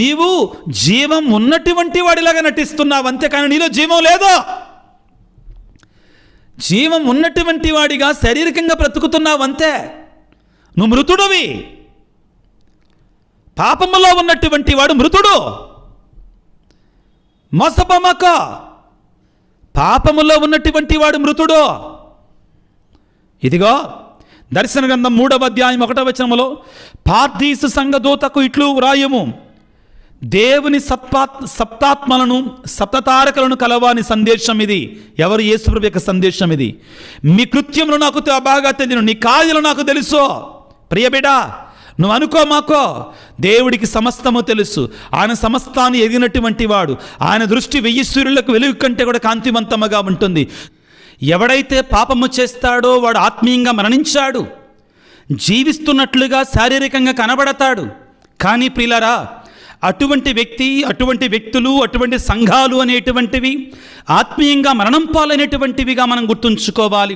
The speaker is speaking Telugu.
నీవు జీవం ఉన్నటువంటి వాడిలాగా నటిస్తున్నావు అంతే, కానీ నీలో జీవం లేదు. జీవం ఉన్నటువంటి వాడిగా శారీరకంగా బ్రతుకుతున్నావు అంతే. నువ్వు మృతుడివి. పాపములో ఉన్నటువంటి వాడు మృతుడు. మోసపోమాక, పాపములో ఉన్నటువంటి వాడు మృతుడు. ఇదిగో దర్శన గ్రంథం 3వ అధ్యాయం 1వ వచనములో పార్దీసు సంఘదూతకు ఇట్లు వ్రాయము, దేవుని సప్తాత్మలను సప్తతారకలను కలవాని సందేశం ఇది. ఎవరు? యేసుప్రభు యొక్క సందేశం ఇది. మీ కృత్యములు నాకు బాగా తెలియను, నీ కార్యాలు నాకు తెలుసు. ప్రియబిడా, నువ్వు అనుకో మాకో, దేవుడికి సమస్తము తెలుసు. ఆయన సమస్తాన్ని ఎదిగినటువంటి వాడు. ఆయన దృష్టి 1000 సూర్యులకు వెలుగు కంటే కూడా కాంతివంతముగా ఉంటుంది. ఎవడైతే పాపము చేస్తాడో వాడు ఆత్మీయంగా మరణించాడు, జీవిస్తున్నట్లుగా శారీరకంగా కనబడతాడు. కానీ ప్రియులారా, అటువంటి వ్యక్తి, అటువంటి వ్యక్తులు, అటువంటి సంఘాలు అనేటువంటివి ఆత్మీయంగా మరణం పాలైనటువంటివిగా మనం గుర్తుంచుకోవాలి.